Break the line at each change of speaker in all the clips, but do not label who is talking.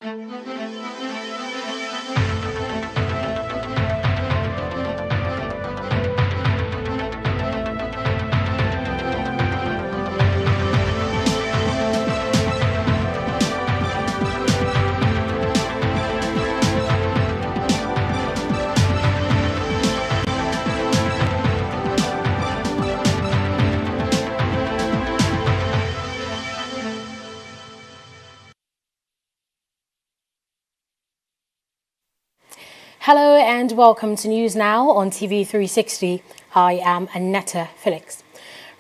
Hello and welcome to News Now on TV360. I am Annetta Felix.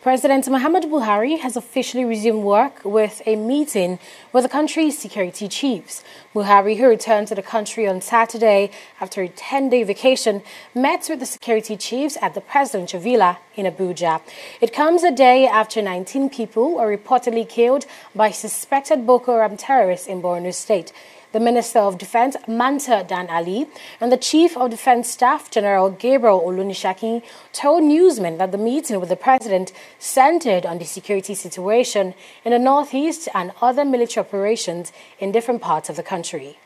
President Muhammadu Buhari has officially resumed work with a meeting with the country's security chiefs. Buhari, who returned to the country on Saturday after a 10-day vacation, met with the security chiefs at the presidential villa in Abuja. It comes a day after 19 people were reportedly killed by suspected Boko Haram terrorists in Borno State. The Minister of Defense, Manta Dan Ali, and the Chief of Defense Staff, General Gabriel Olunishakin, told newsmen that the meeting with the President centered on the security situation in the Northeast and other military operations in different parts of the country.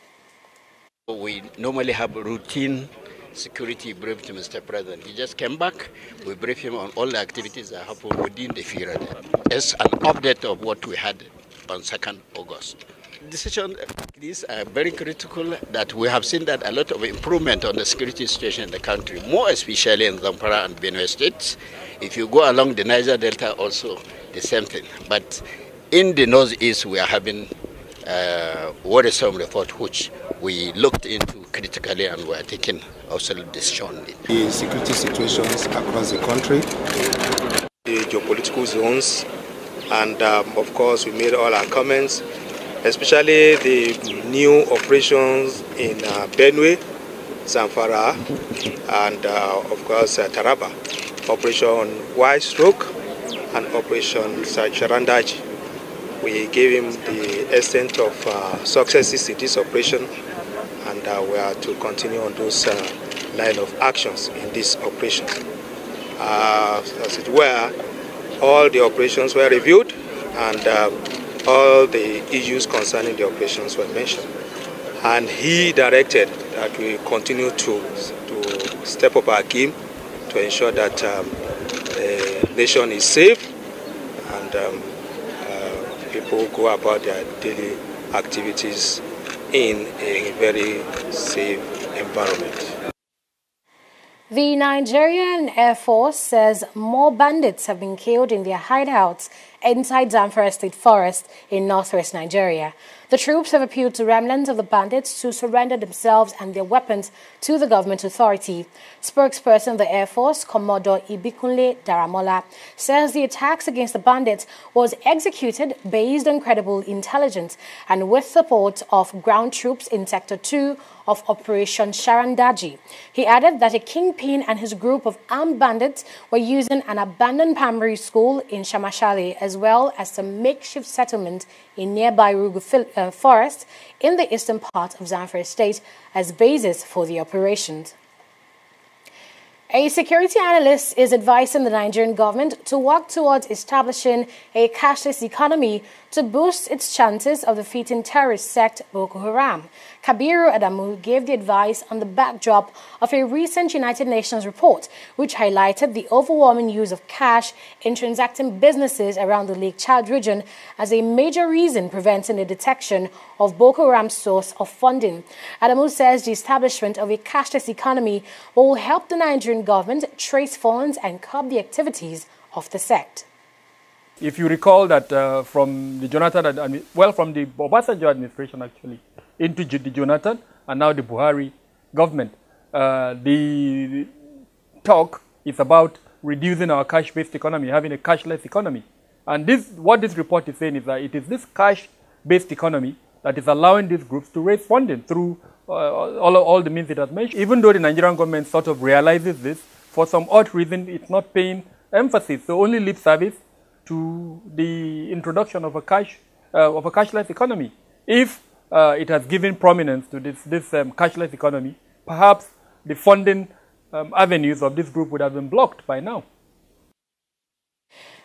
We normally have a routine security brief to Mr. President. He just came back. We briefed him on all the activities that happened within the period. It's an update of what we had on 2nd August. Decisions like these are very critical, that we have seen that a lot of improvement on the security situation in the country, more especially in Zamfara and Benue states. If you go along the Niger Delta also, the same thing. But in the Northeast, we are having a worrisome report, which we looked into critically and we are taking also decision.
The security situations across the country, the geopolitical zones, and of course we made all our comments, especially the new operations in Benue, Zamfara, and of course Taraba, Operation Wide Stroke and Operation Charandaji. We gave him the extent of successes in this operation, and we are to continue on those line of actions in this operation. As it were, all the operations were reviewed, and all the issues concerning the operations were mentioned. And he directed that we continue to step up our game to ensure that the nation is safe and people go about their daily activities in a very safe environment.
The Nigerian Air Force says more bandits have been killed in their hideouts inside Zamfara State Forest in northwest Nigeria. The troops have appealed to remnants of the bandits to surrender themselves and their weapons to the government authority. Spokesperson of the Air Force, Commodore Ibikunle Daramola, says the attacks against the bandits was executed based on credible intelligence and with support of ground troops in Sector 2 of Operation Charandaji. He added that a kingpin and his group of armed bandits were using an abandoned primary school in Shamashale as well as some makeshift settlement in nearby Rugu Forest in the eastern part of Zamfara State as basis for the operations. A security analyst is advising the Nigerian government to work towards establishing a cashless economy to boost its chances of defeating terrorist sect Boko Haram. Kabiru Adamu gave the advice on the backdrop of a recent United Nations report which highlighted the overwhelming use of cash in transacting businesses around the Lake Chad region as a major reason preventing the detection of Boko Haram's source of funding. Adamu says the establishment of a cashless economy will help the Nigerian government trace funds and curb the activities of the sect.
If you recall that from the from the Obasanjo administration actually into the Jonathan and now the Buhari government, the talk is about reducing our cash-based economy, having a cashless economy. And what this report is saying is that it is this cash-based economy that is allowing these groups to raise funding through all the means it has mentioned. Even though the Nigerian government sort of realizes this, for some odd reason it's not paying emphasis, so only lip service to the introduction of a cashless economy. If it has given prominence to this cashless economy, perhaps the funding avenues of this group would have been blocked by now.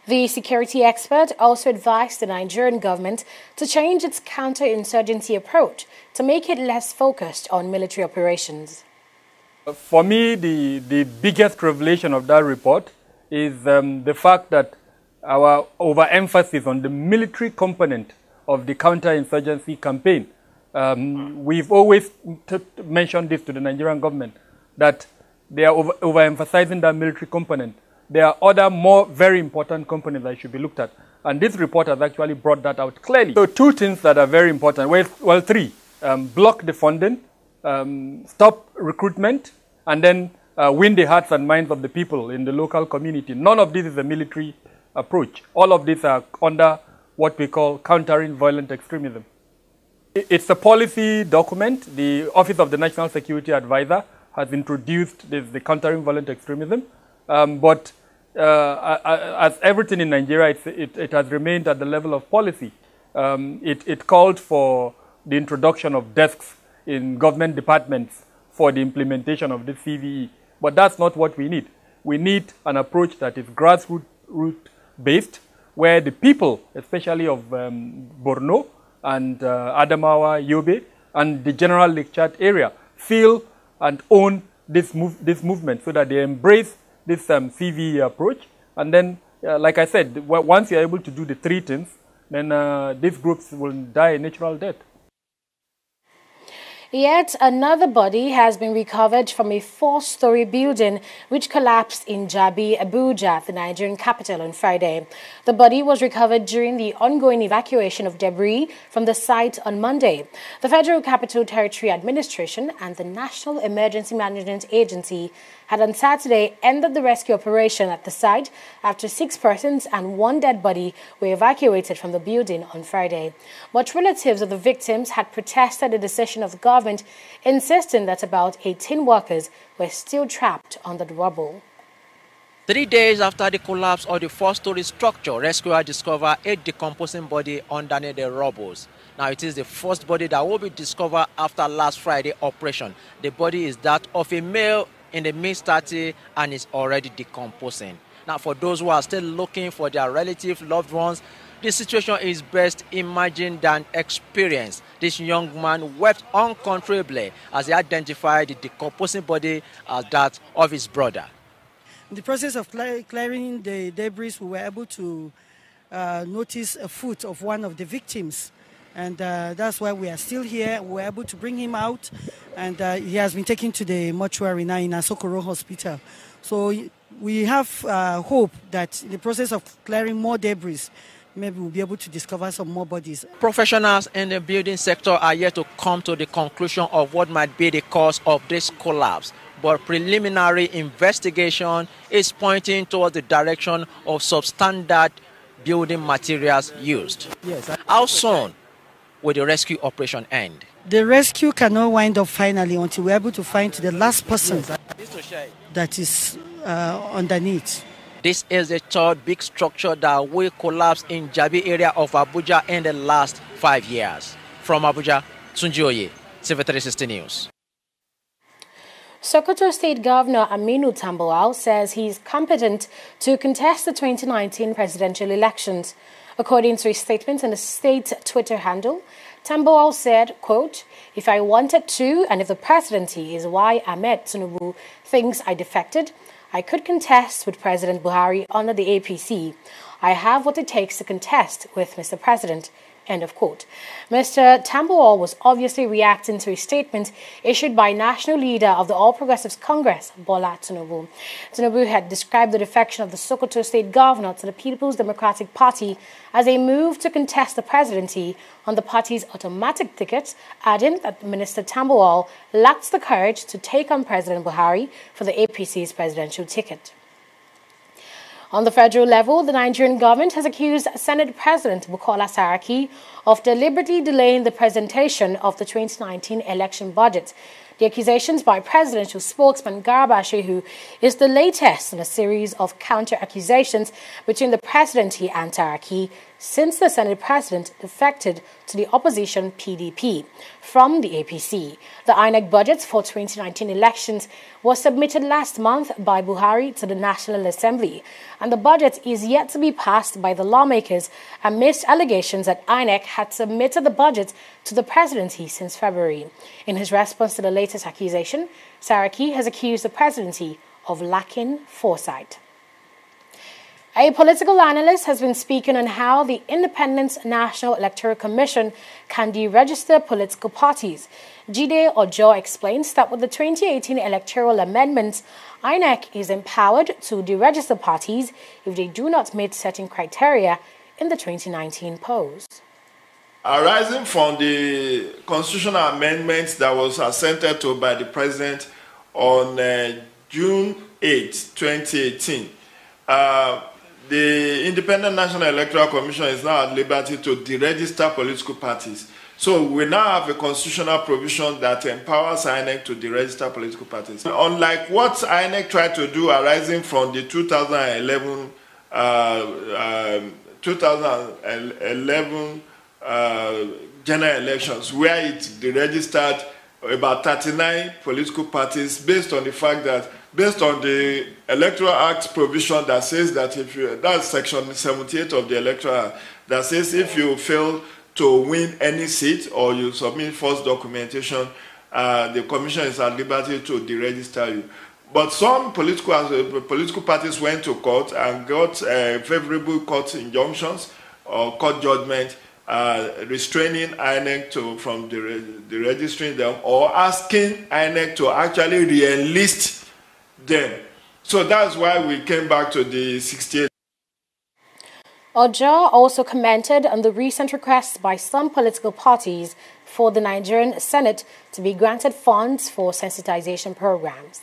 The security expert also advised the Nigerian government to change its counterinsurgency approach to make it less focused on military operations.
For me, the biggest revelation of that report is the fact that our overemphasis on the military component of the counterinsurgency campaign. We've always mentioned this to the Nigerian government, that they are overemphasizing that military component. There are other very important components that should be looked at. And this report has actually brought that out clearly. So two things that are very important, well three. Block the funding, stop recruitment, and then win the hearts and minds of the people in the local community. None of this is a military approach. All of these are under what we call countering violent extremism. It's a policy document. The Office of the National Security Advisor has introduced the countering violent extremism. But as everything in Nigeria, it has remained at the level of policy. It called for the introduction of desks in government departments for the implementation of the CVE. But that's not what we need. We need an approach that is grassroots-based, where the people, especially of Borno and Adamawa, Yobe, and the general Lake Chad area, feel and own this movement so that they embrace this CVE approach. And then, like I said, once you're able to do the three things, then these groups will die a natural death.
Yet another body has been recovered from a 4-story building which collapsed in Jabi, Abuja, the Nigerian capital, on Friday. The body was recovered during the ongoing evacuation of debris from the site on Monday. The Federal Capital Territory Administration and the National Emergency Management Agency had on Saturday ended the rescue operation at the site after 6 persons and 1 dead body were evacuated from the building on Friday. But relatives of the victims had protested the decision of the government, insisting that about 18 workers were still trapped under the rubble.
3 days after the collapse of the 4-story structure, rescuers discovered a decomposing body underneath the rubble. Now, it is the first body that will be discovered after last Friday's operation. The body is that of a male in the mid-30s and is already decomposing. Now, for those who are still looking for their relative loved ones, the situation is best imagined than experienced. This young man wept uncontrollably as he identified the decomposing body as that of his brother.
In the process of clearing the debris, we were able to notice a foot of one of the victims. And that's why we are still here. We were able to bring him out, and he has been taken to the mortuary now in Asokoro Hospital. So we have hope that in the process of clearing more debris, maybe we'll be able to discover some more bodies.
Professionals in the building sector are yet to come to the conclusion of what might be the cause of this collapse. But preliminary investigation is pointing towards the direction of substandard building materials used.
Yes.
How soon will the rescue operation end?
The rescue cannot wind up finally until we're able to find the last person that is underneath.
This is the third big structure that will collapse in Jabi area of Abuja in the last 5 years. From Abuja, Tunji Oye, TV360 News.
Sokoto State Governor Aminu Tambuwal says he is competent to contest the 2019 presidential elections. According to a statement on the state Twitter handle, Tambuwal said, quote, "If I wanted to, and if the presidency is why Ahmed Tinubu thinks I defected, I could contest with President Buhari under the APC. I have what it takes to contest with Mr. President." End of quote. Mr. Tambuwal was obviously reacting to a statement issued by national leader of the All Progressives Congress, Bola Tinubu. Tinubu had described the defection of the Sokoto State Governor to the People's Democratic Party as a move to contest the presidency on the party's automatic ticket, adding that Minister Tambuwal lacked the courage to take on President Buhari for the APC's presidential ticket. On the federal level, the Nigerian government has accused Senate President Bukola Saraki of deliberately delaying the presentation of the 2019 election budget. The accusations by presidential spokesman Garba Shehu is the latest in a series of counter-accusations between the presidency and Saraki, since the Senate President defected to the opposition PDP from the APC. The INEC budget for 2019 elections was submitted last month by Buhari to the National Assembly, and the budget is yet to be passed by the lawmakers amidst allegations that INEC had submitted the budget to the presidency since February. In his response to the latest accusation, Saraki has accused the presidency of lacking foresight. A political analyst has been speaking on how the Independent National Electoral Commission can deregister political parties. Jide Ojo explains that with the 2018 electoral amendments, INEC is empowered to deregister parties if they do not meet certain criteria in the 2019 polls.
Arising from the constitutional amendments that was assented to by the President on June 8, 2018, the Independent National Electoral Commission is now at liberty to deregister political parties. So we now have a constitutional provision that empowers INEC to deregister political parties. Unlike what INEC tried to do arising from the 2011 general elections, where it deregistered about 39 political parties based on the fact that, based on the Electoral Act provision that says that if you, that's section 78 of the Electoral Act, that says if you fail to win any seat or you submit false documentation, the commission is at liberty to deregister you. But some political parties went to court and got favorable court injunctions or court judgment restraining INEC from registering them or asking INEC to actually re-enlist them. So that's why we came back to the 68.
Ojo also commented on the recent requests by some political parties for the Nigerian Senate to be granted funds for sensitization programs.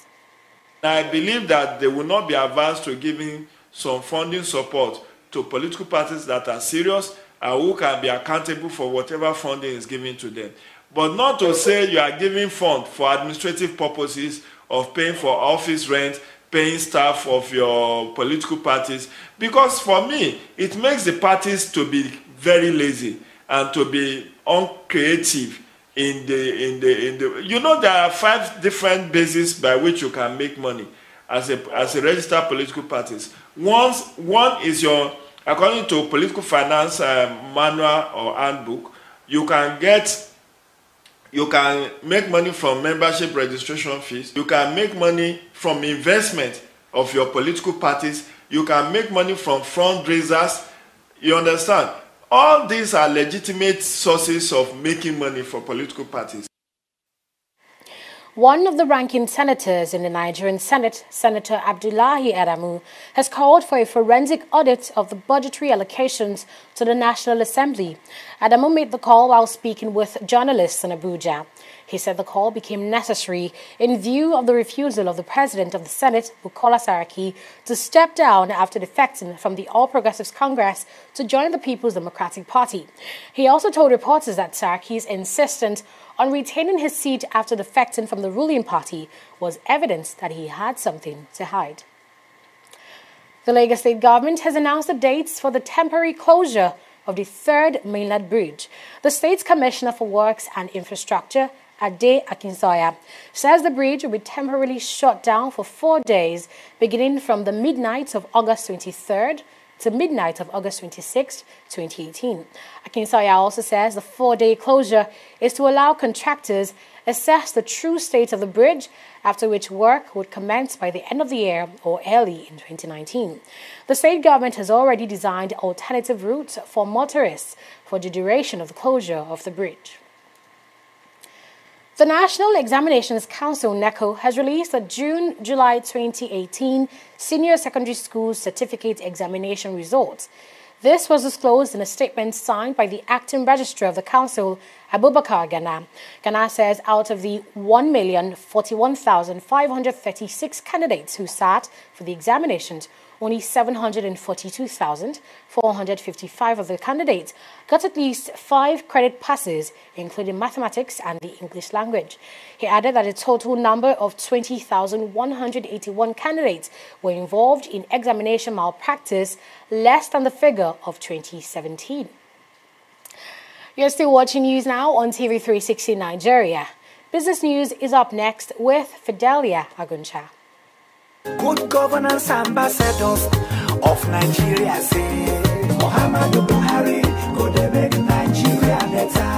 I believe that they will not be averse to giving some funding support to political parties that are serious and who can be accountable for whatever funding is given to them. But not to say you are giving funds for administrative purposes of paying for office rent, paying staff of your political parties, because for me, it makes the parties to be very lazy and to be uncreative in the you know, there are 5 different bases by which you can make money as a registered political parties. One is your, according to political finance manual or handbook, you can make money from membership registration fees. You can make money from investment of your political parties. You can make money from fundraisers. You understand? All these are legitimate sources of making money for political parties.
One of the ranking senators in the Nigerian Senate, Senator Abdullahi Adamu, has called for a forensic audit of the budgetary allocations to the National Assembly. Adamu made the call while speaking with journalists in Abuja. He said the call became necessary in view of the refusal of the President of the Senate, Bukola Saraki, to step down after defecting from the All Progressives Congress to join the People's Democratic Party. He also told reporters that Saraki's insistence on retaining his seat after defecting from the ruling party was evidence that he had something to hide. The Lagos State government has announced the dates for the temporary closure of the 3rd mainland bridge. The state's Commissioner for Works and Infrastructure, Ade Akinsoya, says the bridge will be temporarily shut down for 4 days, beginning from the midnight of August 23rd to midnight of August 26, 2018. Akinsoya also says the 4-day closure is to allow contractors assess the true state of the bridge, after which work would commence by the end of the year or early in 2019. The state government has already designed alternative routes for motorists for the duration of the closure of the bridge. The National Examinations Council, NECO, has released the June-July 2018 Senior Secondary School Certificate Examination results. This was disclosed in a statement signed by the acting registrar of the council, Abubakar Gana. Gana says out of the 1,041,536 candidates who sat for the examinations, only 742,455 of the candidates got at least 5 credit passes, including mathematics and the English language. He added that a total number of 20,181 candidates were involved in examination malpractice, less than the figure of 2017. You're still watching news now on TV360 Nigeria. Business News is up next with Fidelia Aguncha.
Good governance ambassadors of Nigeria say Muhammadu Buhari go dey make Nigeria better.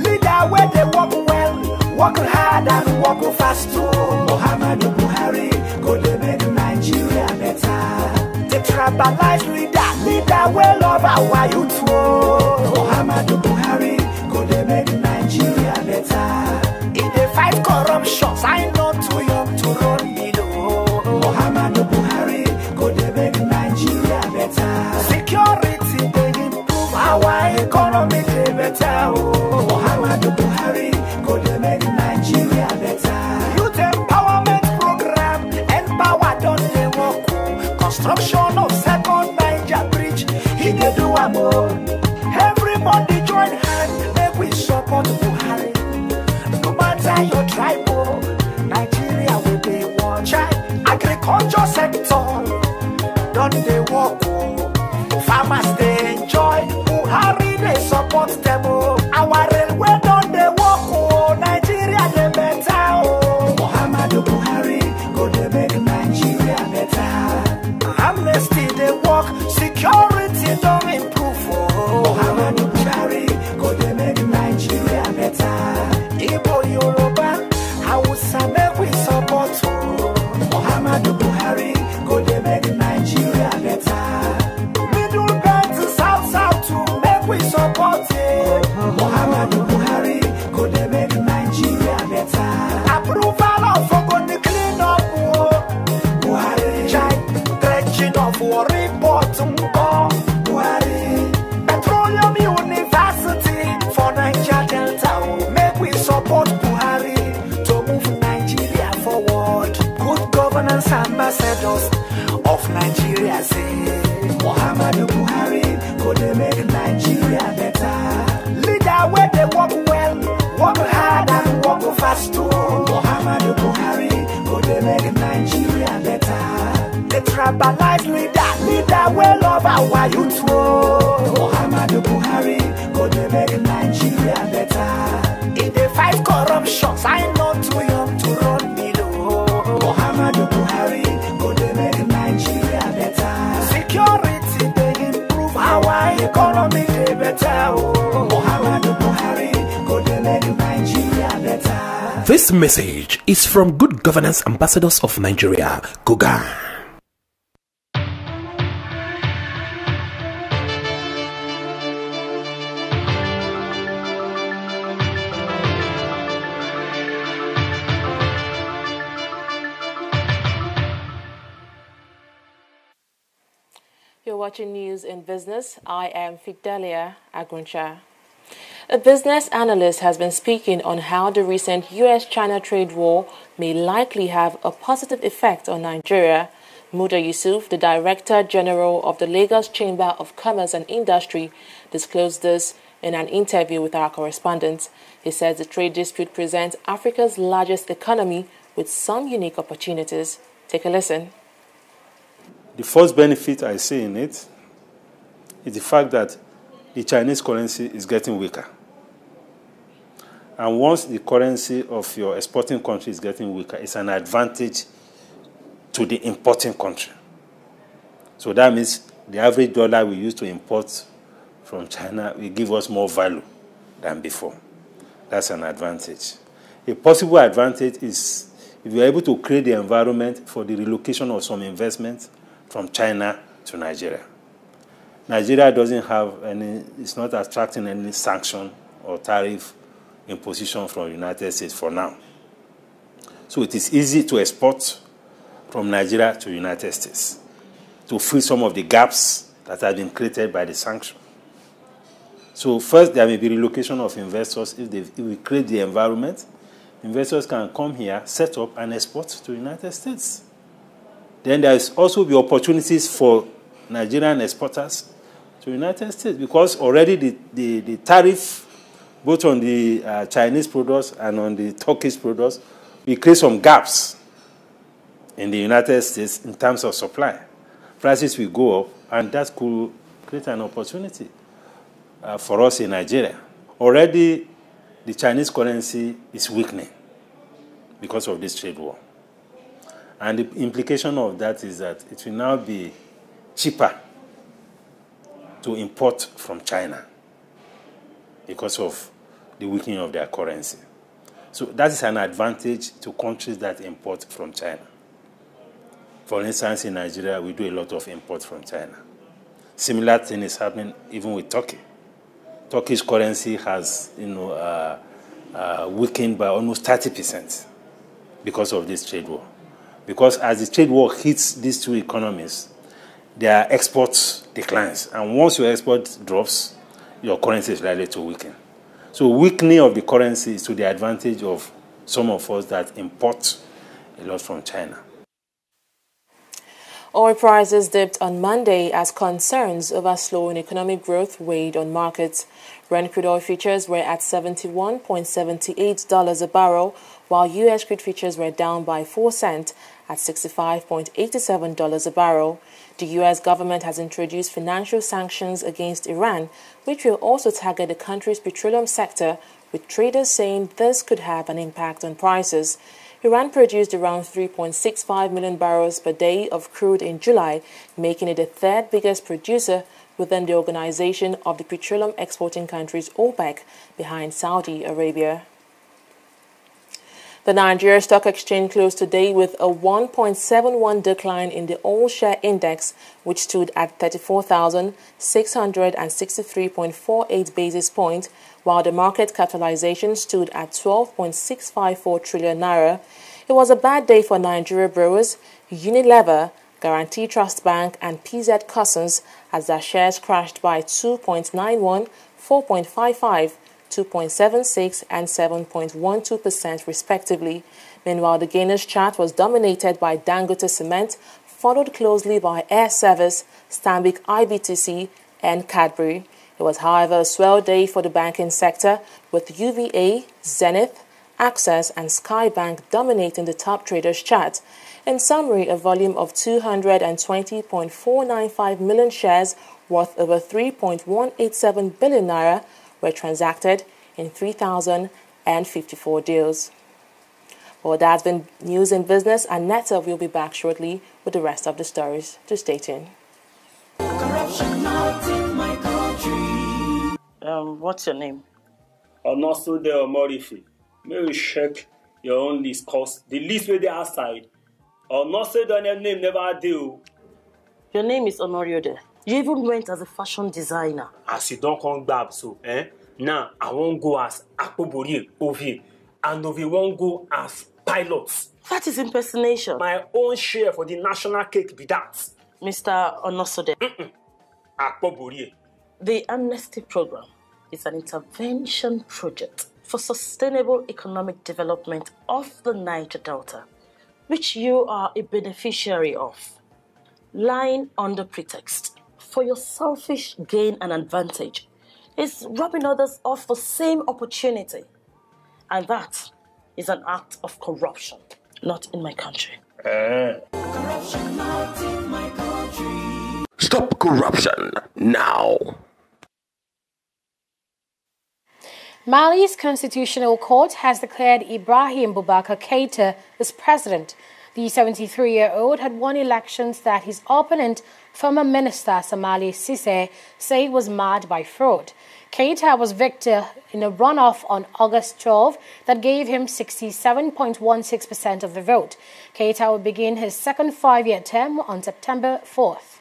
Leader where they work well, work hard and work fast too. Muhammadu Buhari go dey make Nigeria better. The tribalized leader where love our youth too. Muhammadu Buhari go dey make Nigeria better. In the fight corruption, I know too young to run below. Muhammadu Buhari go dey make Nigeria better. Security they improve our economy dey better. Muhammadu Buhari go dey make Nigeria better. Youth empowerment program, empower don dey work. Construction of second Niger bridge, he dey do am all. Everybody join hand, make we support Buhari. No matter your tribe, Nigeria will be one child. Agriculture sector, don't they walk? Farmers they enjoy. Buhari they support them. Our railway don't they walk? Nigeria they better. Muhammadu Buhari go they make Nigeria better. Amnesty they walk. Security don't improve. Muhammadu Buhari go they make Nigeria better. Igbo Yoruba, Hausa make we support. Muhammadu Buhari go dey make Nigeria better. Middle belt to south to make we support it. Muhammadu Buhari go dey make Nigeria better. Approval of Ogoni clean up. Buhari chai dredging of war report. Buhari Petroleum University for Niger Delta. Make we support Buhari to move Nigeria forward. Good governance ambassadors of Nigeria say Muhammadu Buhari go dey make Nigeria better. Leader where they work well, work hard and work fast too. Muhammadu Buhari go dey make Nigeria better. The tribalized leader where love our youth too. Muhammadu Buhari go dey make Nigeria better. In the fight corruption, I know too young to run below. Muhammadu Buhari go dey make Nigeria better. Security they improve our economy dey better. Muhammadu Buhari go dey make Nigeria better.
This message is from Good Governance Ambassadors of Nigeria, Kuga.
You're watching News in Business. I am Fidelia Aguncha. A business analyst has been speaking on how the recent US-China trade war may likely have a positive effect on Nigeria. Muda Yusuf, the Director General of the Lagos Chamber of Commerce and Industry, disclosed this in an interview with our correspondent. He says the trade dispute presents Africa's largest economy with some unique opportunities. Take a listen.
The first benefit I see in it is the fact that the Chinese currency is getting weaker. And once the currency of your exporting country is getting weaker, it's an advantage to the importing country. So that means the average dollar we use to import from China will give us more value than before. That's an advantage. A possible advantage is if we are able to create the environment for the relocation of some investment from China to Nigeria. Nigeria doesn't have any, it's not attracting any sanction or tariff imposition from the United States for now. So it is easy to export from Nigeria to the United States to fill some of the gaps that have been created by the sanction. So first, there may be relocation of investors. If we create the environment, investors can come here, set up, and export to the United States. then there is also the opportunities for Nigerian exporters to the United States, because already the tariff, both on the Chinese products and on the Turkish products, we create some gaps in the United States in terms of supply. Prices will go up, and that could create an opportunity for us in Nigeria. Already, the Chinese currency is weakening because of this trade war. And the implication of that is that it will now be cheaper to import from China because of the weakening of their currency. So that is an advantage to countries that import from China. For instance, in Nigeria, we do a lot of import from China. Similar thing is happening even with Turkey. Turkish currency has, weakened by almost 30% because of this trade war. Because as the trade war hits these two economies, their exports declines. And once your export drops, your currency is likely to weaken. So weakening of the currency is to the advantage of some of us that import a lot from China.
Oil prices dipped on Monday as concerns over slowing economic growth weighed on markets. Brent crude oil futures were at $71.78 a barrel, while U.S. crude futures were down by 4 cents at $65.87 a barrel. The U.S. government has introduced financial sanctions against Iran, which will also target the country's petroleum sector, with traders saying this could have an impact on prices. Iran produced around 3.65 million barrels per day of crude in July, making it the third biggest producer within the organization of the petroleum exporting countries OPEC, behind Saudi Arabia. The Nigeria Stock Exchange closed today with a 1.71 decline in the all-share index, which stood at 34,663.48 basis points, while the market capitalization stood at 12.654 trillion naira. It was a bad day for Nigeria brewers, Unilever, Guarantee Trust Bank, and PZ Cussons, as their shares crashed by 2.91, 4.55, 2.76 and 7.12% respectively. Meanwhile, the gainers chart was dominated by Dangote Cement, followed closely by Air Service, Stanbic IBTC, and Cadbury. It was, however, a swell day for the banking sector, with UVA, Zenith, Access, and Skybank dominating the top traders chart. In summary, a volume of 220.495 million shares worth over 3.187 billion naira were transacted in 3,054 deals. Well, that's been news in business, and Netta will be back shortly with the rest of the stories. Just stay tuned.
What's your name?
Onosude Omorifi. May you check your own list, cause the list where they outside. Onosude name never do.
Your name is Onoriode. You even went as a fashion designer.
As you don't come back, so now I won't go as Akpobori Ovi, and Ovi won't go as pilots.
That is impersonation.
My own share for the national cake be that.
Mr. Onosode.
Akpobori.
The Amnesty Program is an intervention project for sustainable economic development of the Niger Delta, which you are a beneficiary of, lying under pretext for your selfish gain and advantage is robbing others of the same opportunity. And that is an act of corruption, not in my country.
Corruption not in my country. Stop corruption now.
Mali's Constitutional Court has declared Ibrahim Boubacar Keita as president. The 73-year-old had won elections that his opponent, former Minister Samali Sise, said was marred by fraud. Keita was victor in a runoff on August 12 that gave him 67.16% of the vote. Keita will begin his second 5-year term on September 4th.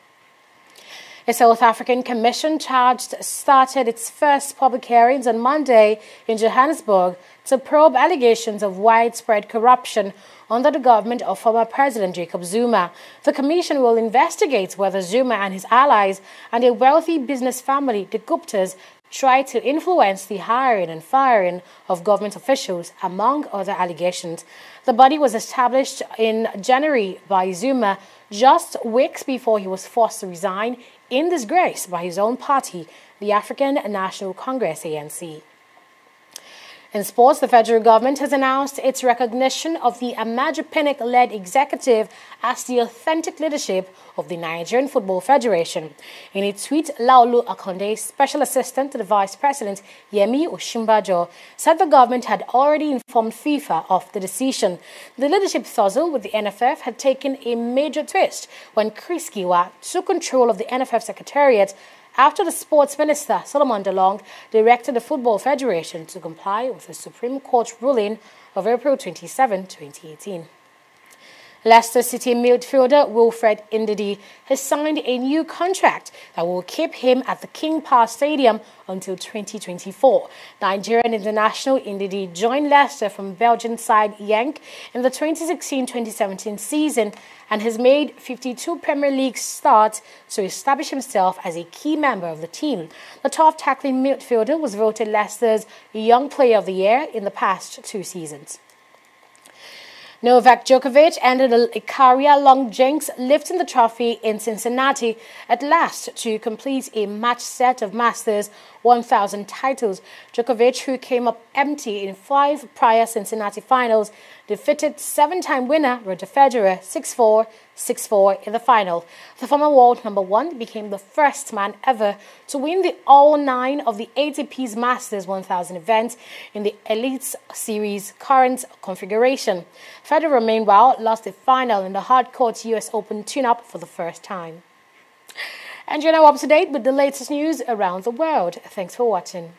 A South African commission charged started its first public hearings on Monday in Johannesburg to probe allegations of widespread corruption under the government of former President Jacob Zuma. The commission will investigate whether Zuma and his allies and a wealthy business family, the Guptas, tried to influence the hiring and firing of government officials, among other allegations. The body was established in January by Zuma just weeks before he was forced to resign in disgrace by his own party, the African National Congress, ANC. In sports, the federal government has announced its recognition of the Amaju Pinnick-led executive as the authentic leadership of the Nigerian Football Federation. In a tweet, Laolu Akonde, special assistant to the vice president, Yemi Oshimbajo, said the government had already informed FIFA of the decision. The leadership tussle with the NFF had taken a major twist when Chris Giwa took control of the NFF secretariat after the sports minister, Solomon Dalong, directed the Football Federation to comply with the Supreme Court ruling of April 27, 2018. Leicester City midfielder Wilfred Ndidi has signed a new contract that will keep him at the King Power Stadium until 2024. Nigerian international Ndidi joined Leicester from Belgian side Genk in the 2016-2017 season and has made 52 Premier League starts to establish himself as a key member of the team. The tough-tackling midfielder was voted Leicester's Young Player of the Year in the past 2 seasons. Novak Djokovic ended a career-long jinx, lifting the trophy in Cincinnati at last to complete a match set of Masters 1000 titles. Djokovic, who came up empty in 5 prior Cincinnati finals, defeated 7-time winner Roger Federer 6-4, 6-4 in the final. The former world #1 became the first man ever to win all 9 of the ATP's Masters 1000 events in the Elite Series current configuration. Federer, meanwhile, lost the final in the hard-court US Open tune-up for the first time. And you're now up to date with the latest news around the world. Thanks for watching.